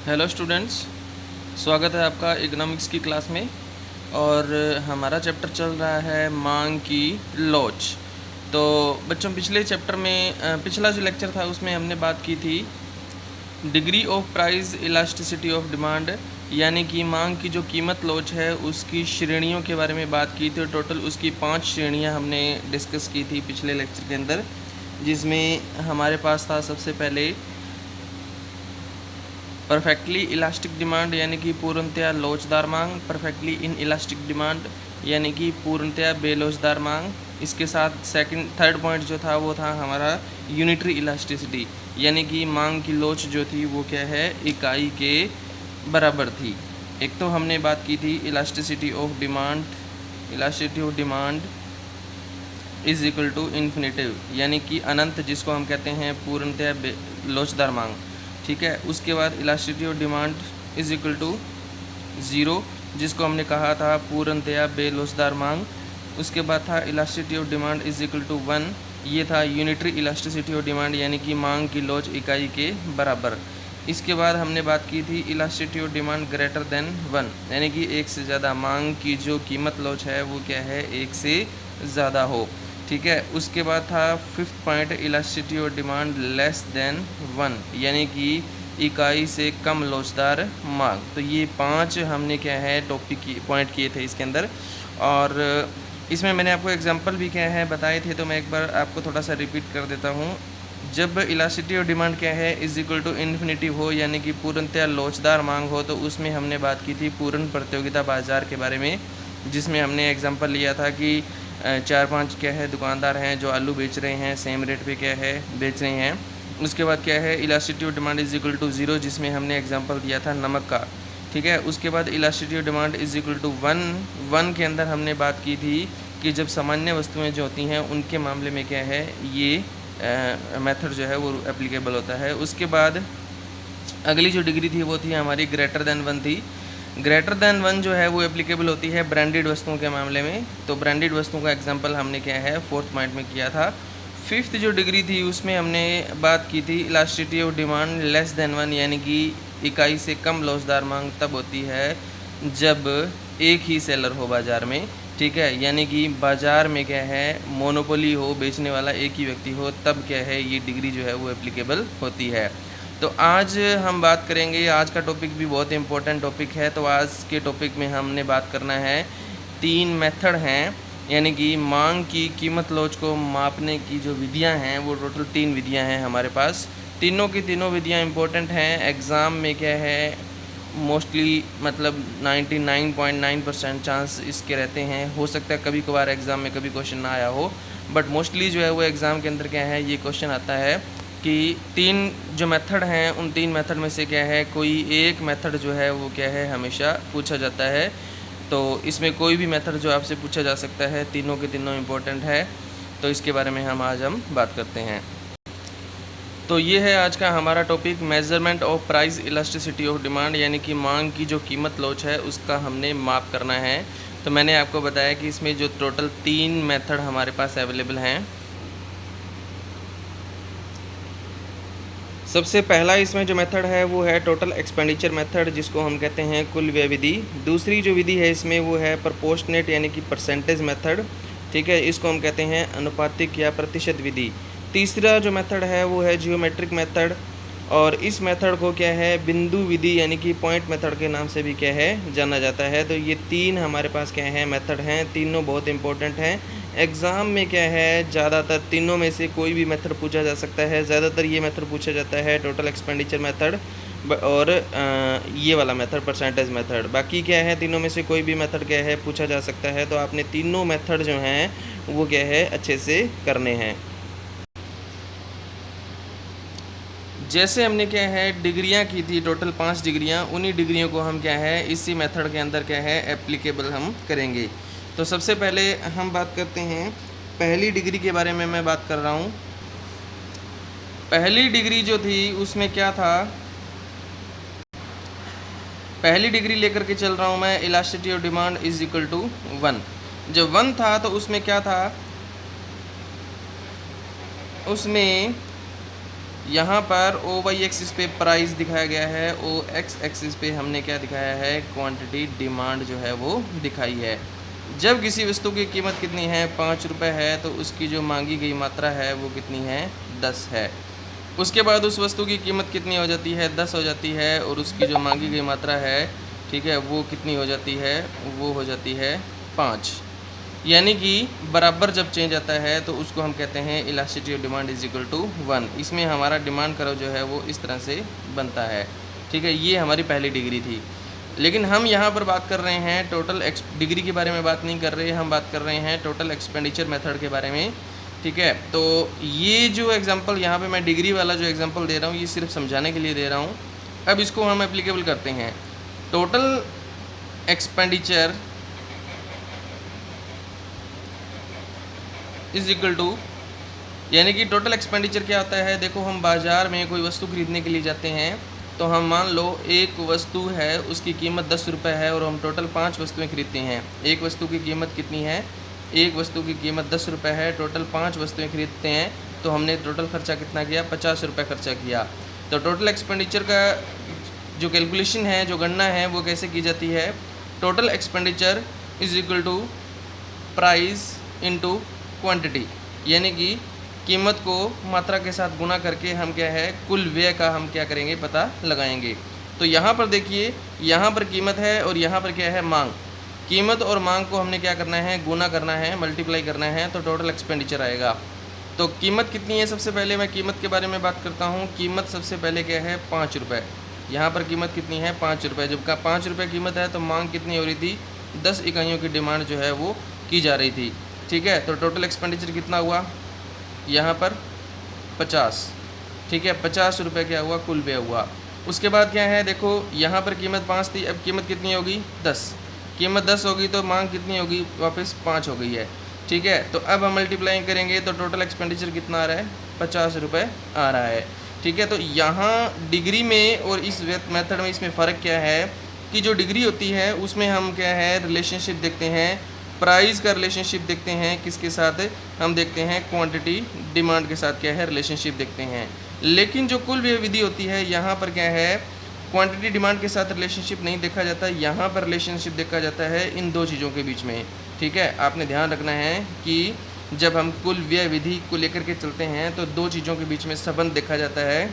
Hello students, स्वागत है आपका इकोनॉमिक्स की क्लास में। और हमारा चैप्टर चल रहा है मांग की लॉज। तो बच्चों, पिछले चैप्टर में पिछला जो लेक्चर था उसमें हमने बात की थी degree of price elasticity of demand, यानी कि मांग की जो कीमत लॉज है उसकी श्रेणियों के बारे में बात की थी। टोटल उसकी 5 श्रेणियां हमने डिस्कस की थी पिछले लेक्चर के अंदर, जिसमें हमारे पास था सबसे पहले परफेक्टली इलास्टिक डिमांड यानी कि पूर्णतया लोचदार मांग, परफेक्टली इन इलास्टिक डिमांड यानी कि पूर्णतया बेलोचदार मांग। इसके साथ थर्ड पॉइंट जो था वो था हमारा यूनिटरी इलास्टिसिटी, यानी कि मांग की लोच जो थी वो क्या है, इकाई के बराबर थी। एक तो हमने बात की थी elasticity of demand is equal to infinitive, यानी कि अनंत, जिसको हम कहते हैं पूर्णतया लोचदार मांग। ठीक है। उसके बाद elasticity of demand is equal to 0, जिसको हमने कहा था पूर्णतया बेलोचदार मांग। उसके बाद था elasticity of demand is equal to 1, ये था यूनिटरी इलास्टिसिटी ऑफ डिमांड, यानी कि मांग की लोच इकाई के बराबर। इसके बाद हमने बात की थी elasticity of demand greater than 1, यानी कि एक से ज़्यादा, मांग की जो कीमत लोच है वो क्या है, एक से ज़्यादा हो। ठीक है। उसके बाद था fifth point elasticity of demand less than 1, यानी कि इकाई से कम लोचदार मांग। तो ये 5 हमने क्या है टॉपिक की पॉइंट किए थे इसके अंदर, और इसमें मैंने आपको एग्जांपल भी क्या है बताए थे, तो मैं एक बार आपको थोड़ा सा रिपीट कर देता हूँ। जब इलास्टिसिटी ऑफ डिमांड क्या है इज इक्वल टू इन्फिनिटी हो, यानी कि पूर्णतया लोचदार मांग हो, तो उसमें हमने बात की थी पूर्ण प्रतियोगिता बाजार के बारे में, जिसमें हमने एग्जांपल लिया था कि 4-5 क्या है दुकानदार हैं जो आलू बेच रहे हैं, सेम रेट पे क्या है बेच रहे हैं। उसके बाद क्या है elasticity of demand is equal to 0, जिसमें हमने एग्जांपल दिया था नमक का। ठीक है। उसके बाद elasticity of demand is equal to 1 के अंदर हमने बात की थी कि जब सामान्य वस्तुएं जो होती हैं उनके मामले में क्या है ये मेथड जो है वो एप्लीकेबल होता है। उसके बाद अगली जो डिग्री थी वो थी हमारी ग्रेटर देन 1 थी। ग्रेटर देन 1 जो है वो एप्लीकेबल होती है ब्रांडेड वस्तुओं के मामले में। तो ब्रांडेड वस्तुओं का एग्जांपल हमने क्या है फोर्थ पॉइंट में किया था। फिफ्थ जो डिग्री थी उसमें हमने बात की थी elasticity of demand less than 1, यानी कि इकाई से कम लोचदार मांग तब होती है जब एक ही सेलर हो बाज़ार में। ठीक है। यानी कि बाज़ार में क्या है मोनोपोली हो, बेचने वाला एक ही व्यक्ति हो, तब क्या है ये डिग्री जो है वो एप्लीकेबल होती है। तो आज हम बात करेंगे, आज का टॉपिक भी बहुत इंपॉर्टेंट टॉपिक है। तो आज के टॉपिक में हमने बात करना है 3 मेथड हैं, यानी कि मांग की कीमत लोच को मापने की जो विधियां हैं वो टोटल 3 विधियां हैं हमारे पास। तीनों की तीनों विधियां इंपॉर्टेंट हैं। एग्ज़ाम में क्या है मोस्टली मतलब 99.9% चांस इसके रहते हैं। हो सकता है कभी कभार एग्ज़ाम में कभी क्वेश्चन ना आया हो, बट मोस्टली जो है वो एग्ज़ाम के अंदर क्या है ये क्वेश्चन आता है कि 3 जो मेथड हैं उन 3 मेथड में से क्या है कोई एक मेथड जो है वो क्या है हमेशा पूछा जाता है। तो इसमें कोई भी मेथड जो आपसे पूछा जा सकता है, तीनों के तीनों इम्पोर्टेंट है। तो इसके बारे में हम बात करते हैं। तो ये है आज का हमारा topic, measurement of price elasticity of demand, यानी कि मांग की जो कीमत लोच है उसका हमने माप करना है। तो मैंने आपको बताया कि इसमें जो टोटल 3 मेथड हमारे पास अवेलेबल हैं। सबसे पहला इसमें जो मेथड है वो है टोटल एक्सपेंडिचर मेथड, जिसको हम कहते हैं कुल व्यय विधि। दूसरी जो विधि है इसमें वो है प्रपोर्शनेट यानी कि परसेंटेज मेथड। ठीक है। इसको हम कहते हैं अनुपातिक या प्रतिशत विधि। तीसरा जो मेथड है वो है जियोमेट्रिक मेथड, और इस मेथड को क्या है बिंदु विधि यानी कि पॉइंट मेथड के नाम से भी क्या है जाना जाता है। तो ये 3 हमारे पास क्या है मेथड हैं, तीनों बहुत इंपॉर्टेंट हैं। एग्ज़ाम में क्या है ज़्यादातर तीनों में से कोई भी मेथड पूछा जा सकता है। ज़्यादातर ये मेथड पूछा जाता है टोटल एक्सपेंडिचर मेथड और ये वाला मेथड परसेंटेज मेथड। बाकी क्या है तीनों में से कोई भी मेथड क्या है पूछा जा सकता है। तो आपने तीनों मेथड जो हैं वो क्या है अच्छे से करने हैं। जैसे हमने क्या है डिग्रियां की थी टोटल 5 डिग्रियां, उन्हीं डिग्रियों को हम क्या है इसी मेथड के अंदर क्या है एप्लीकेबल हम करेंगे। तो सबसे पहले हम बात करते हैं पहली डिग्री के बारे में। मैं बात कर रहा हूँ पहली डिग्री जो थी उसमें क्या था, पहली डिग्री लेकर के चल रहा हूँ मैं, elasticity of demand is equal to 1। जब 1 था तो उसमें क्या था, उसमें यहाँ पर ओ वाई एक्सिस पे प्राइस दिखाया गया है, ओ एक्स एक्सिस पे हमने क्या दिखाया है, क्वांटिटी डिमांड जो है वो दिखाई है। जब किसी वस्तु की कीमत कितनी है, 5 रुपये है, तो उसकी जो मांगी गई मात्रा है वो कितनी है, 10 है। उसके बाद उस वस्तु की कीमत कितनी हो जाती है, 10 हो जाती है, और उसकी जो मांगी गई मात्रा है, ठीक है, वो कितनी हो जाती है, वो हो जाती है 5। यानी कि बराबर जब चेंज आता है तो उसको हम कहते हैं elasticity of demand is equal to 1। इसमें हमारा डिमांड कर्व जो है वो इस तरह से बनता है, ठीक है। ये हमारी पहली डिग्री थी, लेकिन हम यहाँ पर बात कर रहे हैं टोटल डिग्री के बारे में बात नहीं कर रहे, हम बात कर रहे हैं टोटल एक्सपेंडिचर मेथड के बारे में, ठीक है। तो ये जो एग्जांपल यहाँ पे मैं डिग्री वाला जो एग्जांपल दे रहा हूँ, ये सिर्फ समझाने के लिए दे रहा हूँ। अब इसको हम एप्लीकेबल करते हैं। Total expenditure is equal to, यानी कि टोटल एक्सपेंडिचर क्या होता है। देखो, हम बाज़ार में कोई वस्तु खरीदने के लिए जाते हैं, तो हम मान लो एक वस्तु है, उसकी कीमत 10 रुपये है, और हम टोटल 5 वस्तुएं खरीदते हैं। एक वस्तु की कीमत कितनी है, एक वस्तु की कीमत 10 रुपये है, टोटल 5 वस्तुएं खरीदते हैं, तो हमने टोटल खर्चा कितना किया, 50 रुपये खर्चा किया। तो टोटल एक्सपेंडिचर का जो कैलकुलेशन है, जो गणना है, वो कैसे की जाती है, total expenditure is equal to price into quantity, यानी कि कीमत को मात्रा के साथ गुना करके हम क्या है, कुल व्यय का हम क्या करेंगे, पता लगाएंगे। तो यहाँ पर देखिए, यहाँ पर कीमत है और यहाँ पर क्या है, मांग। कीमत और मांग को हमने क्या करना है, गुना करना है, मल्टीप्लाई करना है, तो टोटल एक्सपेंडिचर आएगा। तो कीमत कितनी है, सबसे पहले मैं कीमत के बारे में बात करता हूँ। कीमत सबसे पहले क्या है, 5 रुपये। यहाँ पर कीमत कितनी है, 5 रुपये। जब का 5 रुपये कीमत है, तो मांग कितनी हो रही थी, 10 इकाइयों की डिमांड जो है वो की जा रही थी, ठीक है। तो टोटल एक्सपेंडिचर कितना हुआ, यहाँ पर 50, ठीक है, 50 रुपये क्या हुआ, कुल व्यय हुआ। उसके बाद क्या है, देखो यहाँ पर कीमत 5 थी, अब कीमत कितनी होगी, 10। कीमत 10 होगी तो मांग कितनी होगी, वापस 5 हो गई है, ठीक है। तो अब हम मल्टीप्लाई करेंगे तो टोटल एक्सपेंडिचर कितना आ रहा है, 50 रुपये आ रहा है, ठीक है। तो यहाँ डिग्री में और इस मेथड में इसमें फ़र्क क्या है कि जो डिग्री होती है उसमें हम क्या है, रिलेशनशिप देखते हैं, प्राइस का रिलेशनशिप देखते हैं, किसके साथ, हम देखते हैं क्वांटिटी डिमांड के साथ क्या है, रिलेशनशिप देखते हैं। लेकिन जो कुल व्यय विधि होती है, यहाँ पर क्या है, क्वांटिटी डिमांड के साथ रिलेशनशिप नहीं देखा जाता, यहाँ पर रिलेशनशिप देखा जाता है इन दो चीज़ों के बीच में, ठीक है। आपने ध्यान रखना है कि जब हम कुल व्यय विधि को लेकर के चलते हैं तो दो चीज़ों के बीच में संबंध देखा जाता है,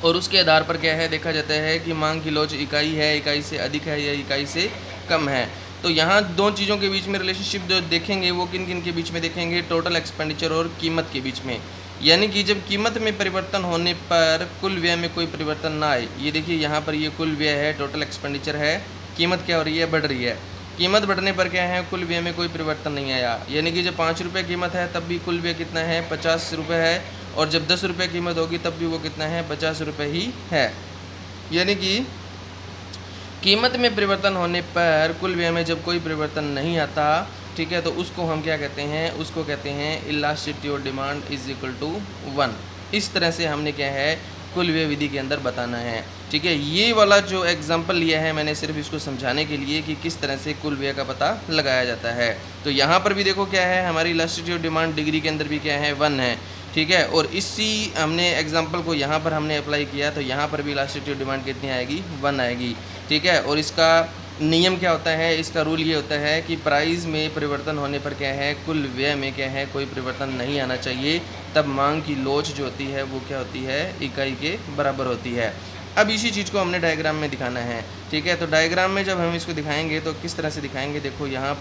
और उसके आधार पर क्या है, देखा जाता है कि मांग की लोच इकाई है, इकाई से अधिक है या इकाई से कम है। तो यहाँ दो चीज़ों के बीच में रिलेशनशिप जो देखेंगे वो किन किन के बीच में देखेंगे, टोटल एक्सपेंडिचर और कीमत के बीच में। यानी कि जब कीमत में परिवर्तन होने पर कुल व्यय में कोई परिवर्तन ना आए। ये देखिए, यहाँ पर ये कुल व्यय है, टोटल एक्सपेंडिचर है, कीमत क्या हो रही है, बढ़ रही है। कीमत बढ़ने पर क्या है, कुल व्यय में कोई परिवर्तन नहीं आया। यानी कि जब 5 रुपये कीमत है तब भी कुल व्यय कितना है, 50 रुपये है, और जब 10 रुपये कीमत होगी तब भी वो कितना है, 50 रुपये ही है। यानी कि कीमत में परिवर्तन होने पर कुल व्यय में जब कोई परिवर्तन नहीं आता, ठीक है, तो उसको हम क्या कहते हैं, उसको कहते हैं elasticity of demand is equal to 1। इस तरह से हमने क्या है, कुल व्यय विधि के अंदर बताना है, ठीक है। ये वाला जो एग्जांपल लिया है मैंने सिर्फ इसको समझाने के लिए कि किस तरह से कुल व्यय का पता लगाया जाता है। तो यहाँ पर भी देखो क्या है, हमारी इलास्टिसिटी ऑफ डिमांड डिग्री के अंदर भी क्या है, 1 है, ठीक है। और इसी हमने एग्जांपल को यहाँ पर हमने अप्लाई किया, तो यहाँ पर भी इलास्टिसिटी ऑफ डिमांड कितनी आएगी, 1 आएगी, ठीक है। और इसका नियम क्या होता है, इसका रूल ये होता है कि प्राइस में परिवर्तन होने पर क्या है, कुल व्यय में क्या है, कोई परिवर्तन नहीं आना चाहिए। तब मांग की लोच जो होती है वो क्या होती है, इकाई के बराबर होती है। अब इसी चीज़ को हमने डायग्राम में दिखाना है, ठीक है। तो डायग्राम में जब हम इसको दिखाएंगे तो किस तरह से दिखाएंगे, देखो यहाँ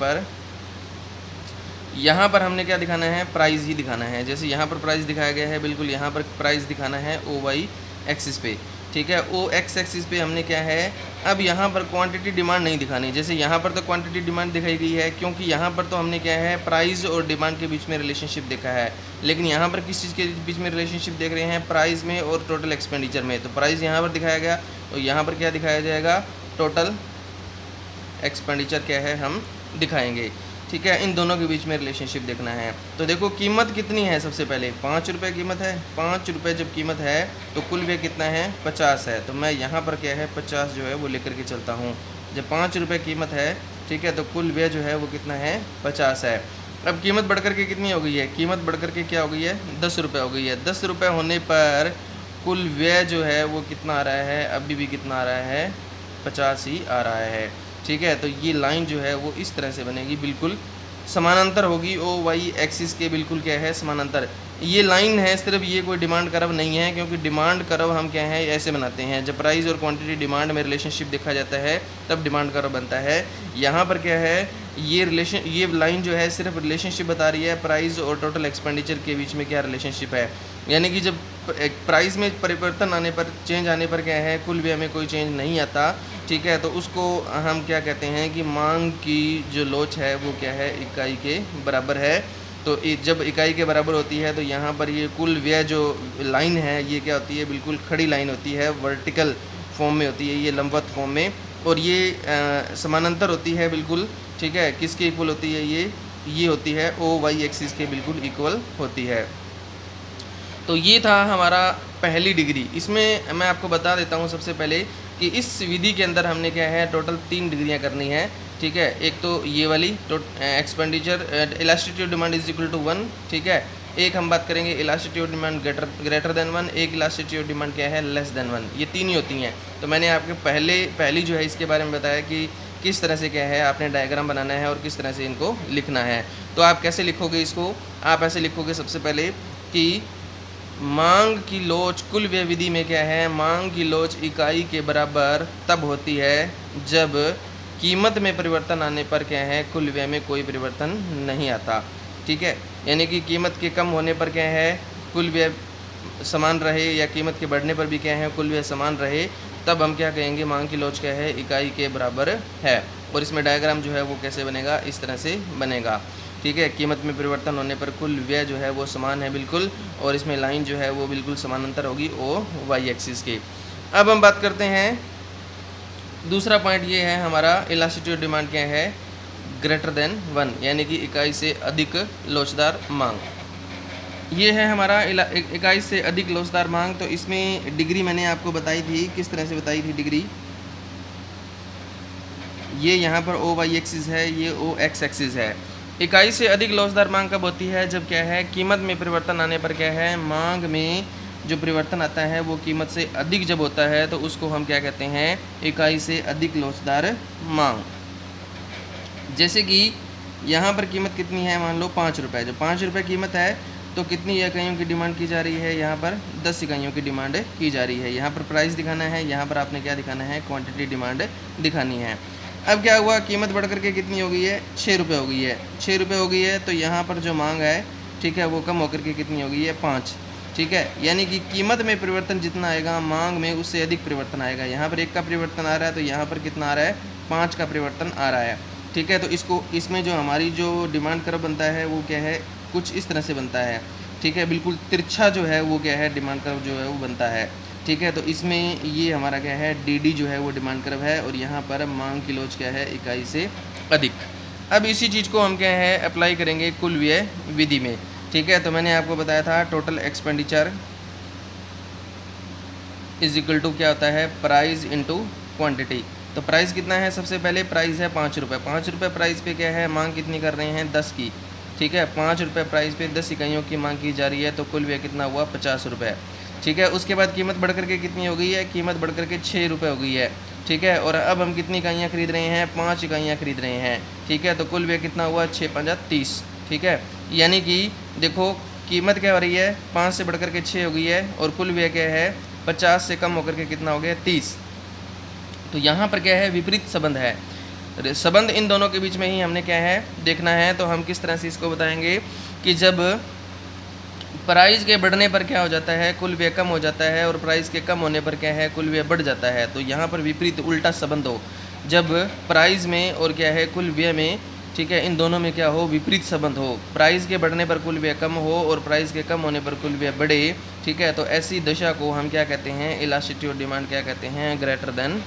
पर हमने क्या दिखाना है, प्राइस ही दिखाना है। जैसे यहाँ पर प्राइस दिखाया गया है, बिल्कुल यहाँ पर प्राइस दिखाना है ओ वाई एक्सिस पे, ठीक है। ओ एक्स एक्सिस पे हमने क्या है, अब यहाँ पर क्वांटिटी डिमांड नहीं दिखानी। जैसे यहाँ पर तो क्वांटिटी डिमांड दिखाई गई है, क्योंकि यहाँ पर तो हमने क्या है, प्राइस और डिमांड के बीच में रिलेशनशिप देखा है। लेकिन यहाँ पर किस चीज़ के बीच में रिलेशनशिप देख रहे हैं, प्राइस में और टोटल एक्सपेंडिचर में। तो प्राइस यहाँ पर दिखाया गया, और यहाँ पर क्या दिखाया जाएगा, टोटल एक्सपेंडिचर क्या है, हम दिखाएंगे, ठीक है। इन दोनों के बीच में रिलेशनशिप देखना है। तो देखो कीमत कितनी है, सबसे पहले 5 रुपये कीमत है। 5 रुपये जब कीमत है तो कुल व्यय कितना है, 50 है। तो मैं यहाँ पर क्या है, 50 जो है वो लेकर के चलता हूँ। जब 5 रुपये कीमत है, ठीक है, तो कुल व्यय जो है वो कितना है, 50 है। अब कीमत बढ़ कर के कितनी हो गई है, कीमत बढ़ कर के क्या हो गई है, 10 रुपये हो गई है। 10 रुपये होने पर कुल व्यय जो है वो कितना आ रहा है, अभी भी कितना आ रहा है, 50 ही आ रहा है। ठीक है, तो ये लाइन जो है वो इस तरह से बनेगी, बिल्कुल समानांतर होगी, ओ वाई एक्सिस के बिल्कुल क्या है, समानांतर। ये लाइन है, सिर्फ ये कोई डिमांड कर्व नहीं है, क्योंकि डिमांड कर्व हम क्या है ऐसे बनाते हैं, जब प्राइस और क्वांटिटी डिमांड में रिलेशनशिप देखा जाता है तब डिमांड कर्व बनता है। यहाँ पर क्या है, ये लाइन जो है सिर्फ रिलेशनशिप बता रही है प्राइस और टोटल एक्सपेंडिचर के बीच में क्या रिलेशनशिप है, यानी कि जब प्राइस में परिवर्तन आने पर, चेंज आने पर क्या है, कुल व्यय में कोई चेंज नहीं आता। ठीक है, तो उसको हम क्या कहते हैं कि मांग की जो लोच है वो क्या है, इकाई के बराबर है। तो जब इकाई के बराबर होती है तो यहाँ पर ये कुल व्यय जो लाइन है ये क्या होती है, बिल्कुल खड़ी लाइन होती है, वर्टिकल फॉर्म में होती है, ये लंबवत फॉर्म में, और ये समानांतर होती है बिल्कुल। ठीक है, किसके इक्वल होती है, ये होती है ओ वाई एक्सिस के बिल्कुल इक्वल होती है। तो ये था हमारा पहली डिग्री। इसमें मैं आपको बता देता हूँ सबसे पहले कि इस विधि के अंदर हमने क्या है, टोटल 3 डिग्रियाँ करनी है। ठीक है, एक तो ये वाली expenditure elasticity demand is equal to 1। ठीक है, एक हम बात करेंगे इलास्टिट्यूड डिमांड ग्रेटर देन 1, एक इलास्टिट्यूड डिमांड क्या है, लेस देन 1। ये 3 ही होती हैं। तो मैंने आपके पहली जो है इसके बारे में बताया कि किस तरह से क्या है आपने डायग्राम बनाना है और किस तरह से इनको लिखना है। तो आप कैसे लिखोगे इसको, आप ऐसे लिखोगे सबसे पहले कि मांग की लोच कुल व्यय विधि में क्या है, मांग की लोच इकाई के बराबर तब होती है जब कीमत में परिवर्तन आने पर क्या है, कुल व्यय में कोई परिवर्तन नहीं आता। ठीक है, यानी कि कीमत के कम होने पर क्या है, कुल व्यय समान रहे, या कीमत के बढ़ने पर भी क्या है, कुल व्यय समान रहे, तब हम क्या कहेंगे, मांग की लोच क्या है, इकाई के बराबर है। और इसमें डायग्राम जो है वो कैसे बनेगा, इस तरह से बनेगा। ठीक है, कीमत में परिवर्तन होने पर कुल व्यय जो है वो समान है बिल्कुल, और इसमें लाइन जो है वो बिल्कुल समानांतर होगी ओ वाई एक्सिस की। अब हम बात करते हैं दूसरा पॉइंट, ये है हमारा इलास्टिट्यूड डिमांड क्या है, ग्रेटर देन 1, यानी कि इकाई से अधिक लोचदार मांग। ये है हमारा इकाई से अधिक लोचदार मांग। तो इसमें डिग्री मैंने आपको बताई थी, किस तरह से बताई थी डिग्री, ये यहाँ पर ओ वाई एक्सिस है, ये ओ एक्स एक्सिस है। इकाई से अधिक लोचदार मांग कब होती है, जब क्या है, कीमत में परिवर्तन आने पर क्या है, मांग में जो परिवर्तन आता है वो कीमत से अधिक जब होता है तो उसको हम क्या कहते हैं, इकाई से अधिक लोचदार मांग। जैसे कि यहाँ पर कीमत कितनी है, मान लो 5 रुपये। जब 5 रुपये कीमत है तो कितनी इकाइयों की डिमांड की जा रही है, यहाँ पर 10 इकाइयों की डिमांड की जा रही है। यहाँ पर प्राइस दिखाना है, यहाँ पर आपने क्या दिखाना है, क्वांटिटी डिमांड दिखानी है। अब क्या हुआ, कीमत बढ़ करके कितनी हो गई है, 6 रुपये हो गई है। 6 रुपये हो गई है तो यहाँ पर जो मांग है, ठीक है, वो कम होकर के कितनी हो गई है, 5। ठीक है, यानी कि कीमत में परिवर्तन जितना आएगा, मांग में उससे अधिक परिवर्तन आएगा। यहाँ पर 1 का परिवर्तन आ रहा है तो यहाँ पर कितना आ रहा है, 5 का परिवर्तन आ रहा है। ठीक है, तो इसमें जो हमारी जो डिमांड कर्व बनता है वो क्या है, कुछ इस तरह से बनता है। ठीक है, बिल्कुल तिरछा जो है वो क्या है, डिमांड कर्व जो है वो बनता है। ठीक है, तो इसमें ये हमारा क्या है, डी जो है वो डिमांड कर्व है, और यहाँ पर मांग की लोच क्या है, इकाई से अधिक। अब इसी चीज़ को हम क्या है, अप्लाई करेंगे कुल व्यय विधि में। ठीक है, तो मैंने आपको बताया था total expenditure is equal to क्या होता है, प्राइस इनटू क्वांटिटी। तो प्राइस कितना है, सबसे पहले प्राइस है 5 रुपये। 5 रुपये प्राइस पे क्या है, मांग कितनी कर रहे हैं, 10 की। ठीक है, 5 रुपये प्राइस पे 10 इकाइयों की मांग की जा रही है, तो कुल व्यय कितना हुआ, 50 रुपये। ठीक है, उसके बाद कीमत बढ़ करके कितनी हो गई है, कीमत बढ़ करके 6 रुपये हो गई है। ठीक है, और अब हम कितनी इकाइयाँ खरीद रहे हैं, 5 इकाइयाँ खरीद रहे हैं। ठीक है, तो कुल व्यय कितना हुआ, 6 5 30। ठीक है, यानी कि देखो कीमत क्या हो रही है, 5 से बढ़ करके 6 हो गई है, और कुल व्यय क्या है, 50 से कम होकर के कितना हो गया, 30। तो यहाँ पर क्या है, विपरीत संबंध है। संबंध इन दोनों के बीच में ही हमने क्या है, देखना है। तो हम किस तरह से इसको बताएंगे कि जब प्राइस के बढ़ने पर क्या हो जाता है, कुल व्यय कम हो जाता है, और प्राइस के कम होने पर क्या है, कुल व्यय बढ़ जाता है। तो यहाँ पर विपरीत उल्टा संबंध हो, जब प्राइस में और क्या है, कुल व्यय में, ठीक है, इन दोनों में क्या हो, विपरीत संबंध हो। प्राइस के बढ़ने पर कुल व्यय कम हो और प्राइस के कम होने पर कुल व्यय बढ़े। ठीक है, तो ऐसी दशा को हम क्या कहते हैं, इलास्टिट्यूड डिमांड क्या कहते हैं, ग्रेटर देन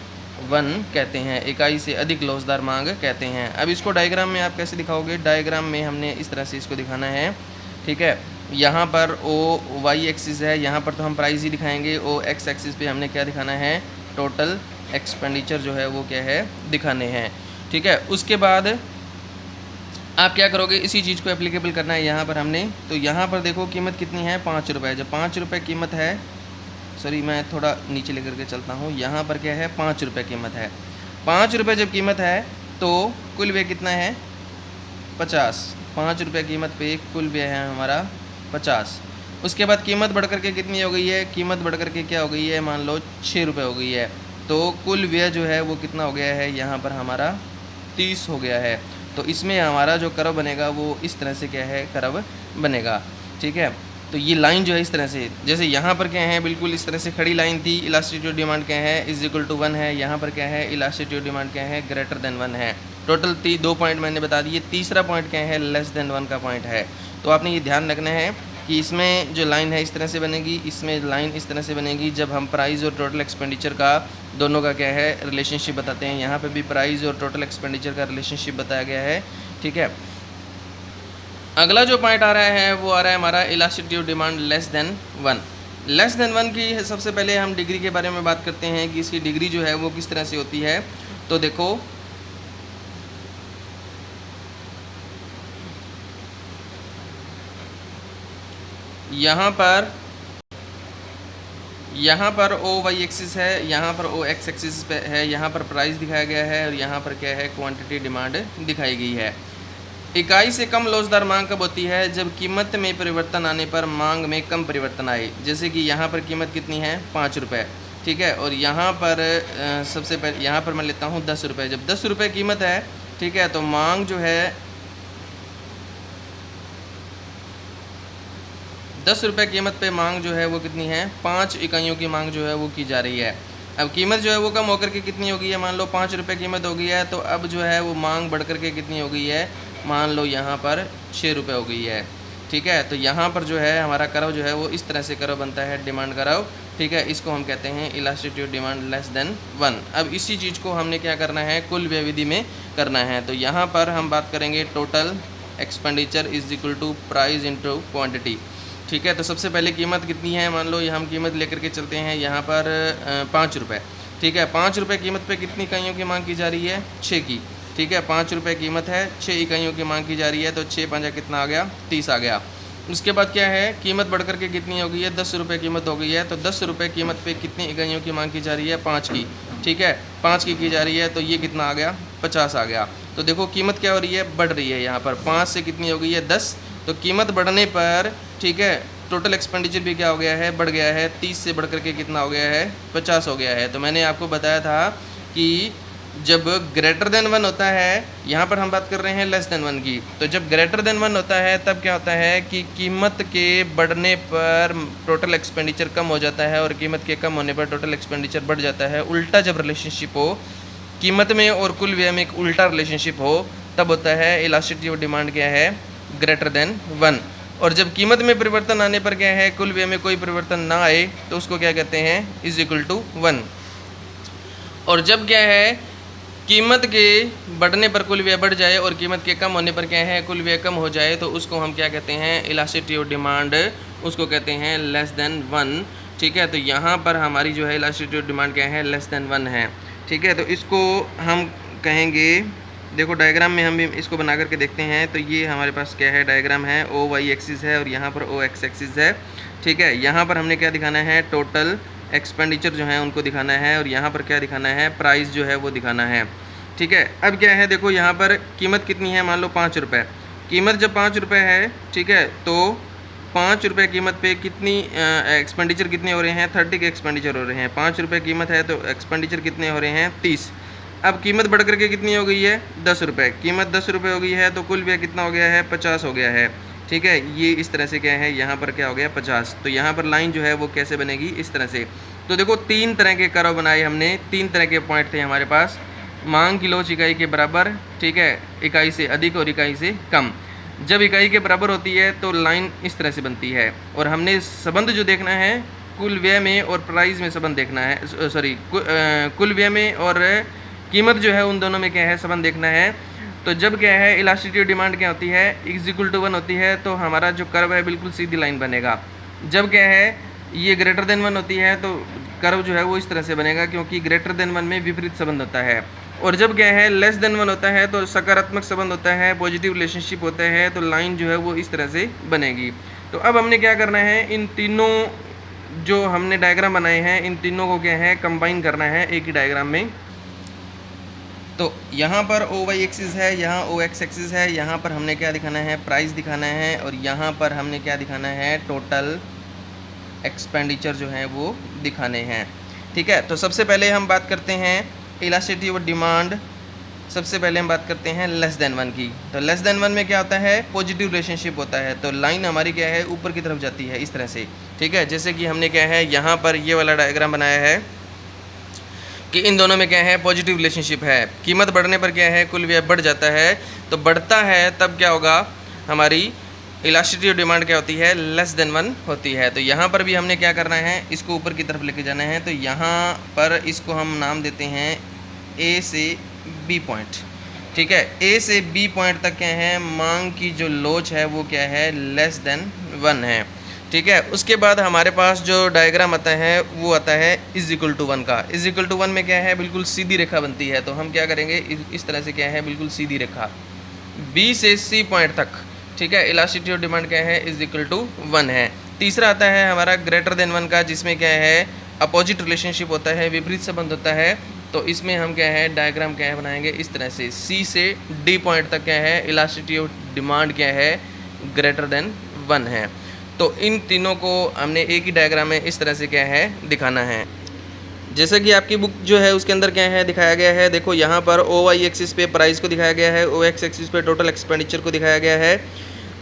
1 कहते हैं, इकाई से अधिक लोचदार मांग कहते हैं। अब इसको डायग्राम में आप कैसे दिखाओगे, डायग्राम में हमने इस तरह से इसको दिखाना है। ठीक है, यहाँ पर ओ वाई एक्सिस है, यहाँ पर तो हम प्राइस ही दिखाएंगे। ओ एक्स एक्सिस पे हमने क्या दिखाना है, टोटल एक्सपेंडिचर जो है वो क्या है, दिखाने हैं। ठीक है, उसके बाद आप क्या करोगे, इसी चीज़ को एप्लीकेबल करना है यहाँ पर हमने। तो यहाँ पर देखो कीमत कितनी है, 5 रुपये। जब 5 रुपये कीमत है, सॉरी मैं थोड़ा नीचे लेकर के चलता हूँ। यहाँ पर क्या है 5 रुपये कीमत है। 5 रुपये जब कीमत है तो कुल व्यय कितना है 50। 5 रुपये कीमत पे कुल व्यय है हमारा 50। उसके बाद कीमत बढ़ करके कितनी हो गई है, कीमत बढ़ करके क्या हो गई है, मान लो 6 रुपये हो गई है। तो कुल व्यय जो है वो कितना हो गया है, यहाँ पर हमारा 30 हो गया है। तो इसमें हमारा जो कर्व बनेगा वो इस तरह से क्या है कर्व बनेगा। ठीक है, तो ये लाइन जो है इस तरह से, जैसे यहाँ पर क्या है बिल्कुल इस तरह से खड़ी लाइन थी, इलास्टिसिटी ऑफ डिमांड क्या है इज इक्वल टू 1 है। यहाँ पर क्या है इलास्टिसिटी ऑफ डिमांड क्या है ग्रेटर देन 1 है। टोटल 2 पॉइंट मैंने बता दिए। तीसरा पॉइंट क्या है लेस देन 1 का पॉइंट है। तो आपने ये ध्यान रखना है कि इसमें जो लाइन है इस तरह से बनेगी, इसमें लाइन इस तरह से बनेगी जब हम प्राइस और टोटल एक्सपेंडिचर का दोनों का क्या है रिलेशनशिप बताते हैं। यहाँ पे भी प्राइस और टोटल एक्सपेंडिचर का रिलेशनशिप बताया गया है। ठीक है, अगला जो पॉइंट आ रहा है वो आ रहा है हमारा elasticity of demand less than 1। Less than 1 की सबसे पहले हम डिग्री के बारे में बात करते हैं कि इसकी डिग्री जो है वो किस तरह से होती है। तो देखो यहाँ पर ओ वाई एक्सिस है, यहाँ पर ओ एक्स एक्सिस पे है, यहाँ पर प्राइस दिखाया गया है और यहाँ पर क्या है क्वांटिटी डिमांड दिखाई गई है। इकाई से कम लोचदार मांग कब होती है, जब कीमत में परिवर्तन आने पर मांग में कम परिवर्तन आए। जैसे कि यहाँ पर कीमत कितनी है 5 रुपये, ठीक है, और यहाँ पर सबसे पहले यहाँ पर मैं लेता हूँ 10 रुपये। जब 10 रुपये कीमत है, ठीक है, तो मांग जो है 10 रुपये कीमत पे मांग जो है वो कितनी है 5 इकाइयों की मांग जो है वो की जा रही है। अब कीमत जो है वो कम होकर के कितनी हो गई है, मान लो 5 रुपये कीमत हो गई है, तो अब जो है वो मांग बढ़ कर के कितनी हो गई है, मान लो यहाँ पर 6 रुपये हो गई है। ठीक है, तो यहाँ पर जो है हमारा कर्व जो है वो इस तरह से कर्व बनता है डिमांड कर्व। ठीक है, इसको हम कहते हैं elasticity of demand less than 1। अब इसी चीज़ को हमने क्या करना है कुल व्यय विधि में करना है। तो यहाँ पर हम बात करेंगे total expenditure is equal to price into quantity. ठीक है, तो सबसे पहले कीमत कितनी है, मान लो ये हम कीमत लेकर के चलते हैं यहाँ पर 5 रुपये। ठीक है, 5 रुपये कीमत पे कितनी इकाइयों की मांग की जा रही है 6 की। ठीक है, 5 रुपये कीमत है, 6 इकाइयों की मांग की जा रही है, तो 6 पंजा कितना आ गया 30 आ गया। उसके बाद क्या है कीमत बढ़ करके कितनी हो गई है 10 रुपये कीमत हो गई है, तो 10 रुपये कीमत पे कितनी इकाइयों की मांग की जा रही है 5 की। ठीक है, 5 की जा रही है, तो ये कितना आ गया 50 आ गया। तो देखो कीमत क्या हो रही है बढ़ रही है, यहाँ पर 5 से कितनी हो गई है 10, तो कीमत बढ़ने पर ठीक है टोटल एक्सपेंडिचर भी क्या हो गया है बढ़ गया है, 30 से बढ़ करके कितना हो गया है 50 हो गया है। तो मैंने आपको बताया था कि जब ग्रेटर देन 1 होता है, यहाँ पर हम बात कर रहे हैं लेस देन 1 की, तो जब ग्रेटर देन 1 होता है तब क्या होता है कि कीमत के बढ़ने पर टोटल एक्सपेंडिचर कम हो जाता है और कीमत के कम होने पर टोटल एक्सपेंडिचर बढ़ जाता है। उल्टा जब रिलेशनशिप हो कीमत में और कुल व्यय में एक उल्टा रिलेशनशिप हो तब होता है इलास्टिसिटी ऑफ डिमांड क्या है ग्रेटर देन 1। और जब कीमत में परिवर्तन आने पर क्या है कुल व्यय में कोई परिवर्तन ना आए तो उसको क्या कहते हैं इज इक्वल टू 1। और जब क्या है कीमत के बढ़ने पर कुल व्यय बढ़ जाए और कीमत के कम होने पर क्या है कुल व्यय कम हो जाए तो उसको हम क्या कहते हैं इलास्टिसिटी ऑफ डिमांड, उसको कहते हैं लेस देन 1। ठीक है, तो यहाँ पर हमारी जो है इलास्टिसिटी ऑफ डिमांड क्या है लेस देन 1 है। ठीक है, तो इसको हम कहेंगे, देखो डायग्राम में हम भी इसको बना करके देखते हैं। तो ये हमारे पास क्या है डायग्राम है, ओ वाई एक्सिस है और यहाँ पर ओ एक्स एक्सिस है। ठीक है, यहाँ पर हमने क्या दिखाना है टोटल एक्सपेंडिचर जो है उनको दिखाना है और यहाँ पर क्या दिखाना है प्राइस जो है वो दिखाना है। ठीक है, अब क्या है देखो यहाँ पर कीमत कितनी है, मान लो 5 रुपये कीमत, जब 5 रुपये है ठीक है तो 5 रुपये कीमत पे कितनी एक्सपेंडिचर कितने हो रहे हैं 30 के एक्सपेंडिचर हो रहे हैं। 5 रुपये कीमत है तो एक्सपेंडिचर कितने हो रहे हैं 30। अब कीमत बढ़ करके कितनी हो गई है 10 रुपये, कीमत 10 रुपये हो गई है तो कुल व्यय कितना हो गया है 50 हो गया है। ठीक है, ये इस तरह से क्या है यहाँ पर क्या हो गया 50। तो यहाँ पर लाइन जो है वो कैसे बनेगी इस तरह से। तो देखो 3 तरह के कर्व बनाए हमने, 3 तरह के पॉइंट थे हमारे पास। मांग की लोच इकाई के बराबर, ठीक है, इकाई से अधिक और इकाई से कम। जब इकाई के बराबर होती है तो लाइन इस तरह से बनती है और हमने संबंध जो देखना है कुल व्यय में और प्राइस में संबंध देखना है, सॉरी कुल व्यय में और कीमत जो है उन दोनों में क्या है संबंध देखना है। तो जब क्या है इलास्टिसिटी ऑफ डिमांड क्या होती है इज इक्वल टू 1 होती है तो हमारा जो कर्व है बिल्कुल सीधी लाइन बनेगा। जब क्या है ये ग्रेटर देन 1 होती है तो कर्व जो है वो इस तरह से बनेगा क्योंकि ग्रेटर देन 1 में विपरीत संबंध होता है। और जब क्या है लेस देन 1 होता है तो सकारात्मक संबंध होता है, पॉजिटिव रिलेशनशिप होता है, तो लाइन जो है वो इस तरह से बनेगी। तो अब हमने क्या करना है इन तीनों जो हमने डायग्राम बनाए हैं इन तीनों को क्या है कंबाइन करना है एक ही डायग्राम में। तो यहाँ पर ओ वाई एक्सिस है, यहाँ ओ एक्स एक्सिस है, यहाँ पर हमने क्या दिखाना है, प्राइस दिखाना है, और यहाँ पर हमने क्या दिखाना है, टोटल एक्सपेंडिचर जो है वो दिखाने हैं। ठीक है, तो सबसे पहले हम बात करते हैं इलास्टिसिटी ऑफ डिमांड। सबसे पहले हम बात करते हैं लेस देन 1 की। तो लेस देन 1 में क्या होता है, पॉजिटिव रिलेशनशिप होता है। तो लाइन हमारी क्या है, ऊपर की तरफ जाती है इस तरह से। ठीक है, जैसे कि हमने क्या है यहाँ पर ये वाला डायग्राम बनाया है कि इन दोनों में क्या है, पॉजिटिव रिलेशनशिप है। कीमत बढ़ने पर क्या है, कुल व्यय बढ़ जाता है। तो बढ़ता है तब क्या होगा, हमारी इलास्टिसिटी ऑफ डिमांड क्या होती है, लेस देन 1 होती है। तो यहाँ पर भी हमने क्या करना है, इसको ऊपर की तरफ लेके जाना है। तो यहाँ पर इसको हम नाम देते हैं ए से बी पॉइंट। ठीक है, ए से बी पॉइंट तक क्या है, मांग की जो लोच है वो क्या है, लेस देन 1 है। ठीक है, उसके बाद हमारे पास जो डायग्राम आता है वो आता है इज इक्वल टू 1 का। इज इक्वल टू 1 में क्या है, बिल्कुल सीधी रेखा बनती है। तो हम क्या करेंगे, इस तरह से क्या है, बिल्कुल सीधी रेखा बी से सी पॉइंट तक। ठीक है, इलास्टिसिटी ऑफ डिमांड क्या है, इज इक्वल टू 1 है। तीसरा आता है हमारा ग्रेटर देन 1 का, जिसमें क्या है, अपोजिट रिलेशनशिप होता है, विपरीत संबंध होता है। तो इसमें हम क्या है, डायग्राम क्या है बनाएंगे इस तरह से, सी से डी पॉइंट तक क्या है, इलास्टिसिटी ऑफ डिमांड क्या है, ग्रेटर देन 1 है। तो इन तीनों को हमने एक ही डायग्राम में इस तरह से क्या है दिखाना है। जैसे कि आपकी बुक जो है उसके अंदर क्या है दिखाया गया है, देखो यहाँ पर ओ वाई एक्सिस पे प्राइस को दिखाया गया है, ओ एक्स एक्सिस पे टोटल एक्सपेंडिचर को दिखाया गया है।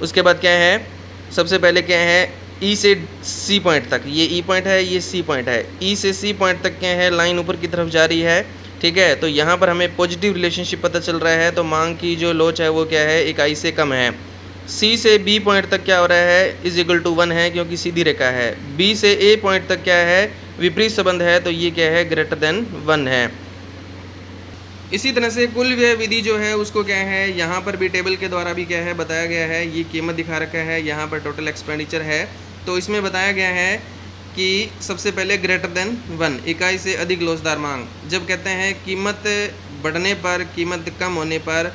उसके बाद क्या है, सबसे पहले क्या है, ई से सी पॉइंट तक, ये ई पॉइंट है, ये सी पॉइंट है। ई से सी पॉइंट तक क्या है, लाइन ऊपर की तरफ जा रही है। ठीक है, तो यहाँ पर हमें पॉजिटिव रिलेशनशिप पता चल रहा है। तो मांग की जो लोच है वो क्या है, इकाई से कम है। सी से बी पॉइंट तक क्या हो रहा है, इज इक्वल टू 1 है, क्योंकि सीधी रेखा है। बी से ए पॉइंट तक क्या है, विपरीत संबंध है। तो ये क्या है, ग्रेटर देन 1 है। इसी तरह से कुल व्यय विधि जो है उसको क्या है, यहाँ पर भी टेबल के द्वारा भी क्या है बताया गया है। ये कीमत दिखा रखा है, यहाँ पर टोटल एक्सपेंडिचर है। तो इसमें बताया गया है कि सबसे पहले ग्रेटर देन 1, इकाई से अधिक लोचदार मांग। जब कहते हैं कीमत बढ़ने पर, कीमत कम होने पर,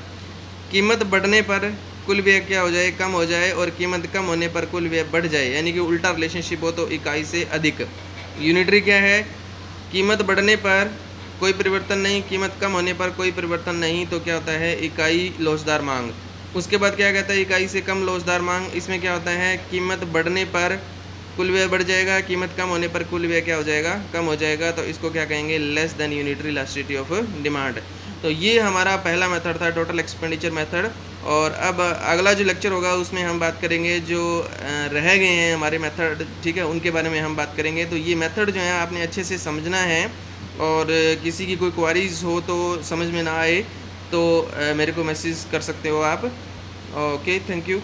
कीमत बढ़ने पर कुल व्यय क्या हो जाए, कम हो जाए, और कीमत कम होने पर कुल व्यय बढ़ जाए, यानी कि उल्टा रिलेशनशिप हो, तो इकाई से अधिक। यूनिटरी क्या है, कीमत बढ़ने पर कोई परिवर्तन नहीं, कीमत कम होने पर कोई परिवर्तन नहीं, तो क्या होता है, इकाई लोचदार मांग। उसके बाद क्या कहता है, इकाई से कम लोचदार मांग। इसमें क्या होता है, कीमत बढ़ने पर कुल व्यय बढ़ जाएगा, कीमत कम होने पर कुल व्यय क्या हो जाएगा, कम हो जाएगा। तो इसको क्या कहेंगे, less than unitary elasticity of demand. तो ये हमारा पहला मेथड था, टोटल एक्सपेंडिचर मेथड। और अब अगला जो लेक्चर होगा उसमें हम बात करेंगे जो रह गए हैं हमारे मेथड, ठीक है, उनके बारे में हम बात करेंगे। तो ये मेथड जो है आपने अच्छे से समझना है, और किसी की कोई क्वारीज हो तो समझ में ना आए तो मेरे को मैसेज कर सकते हो आप। Okay, thank you.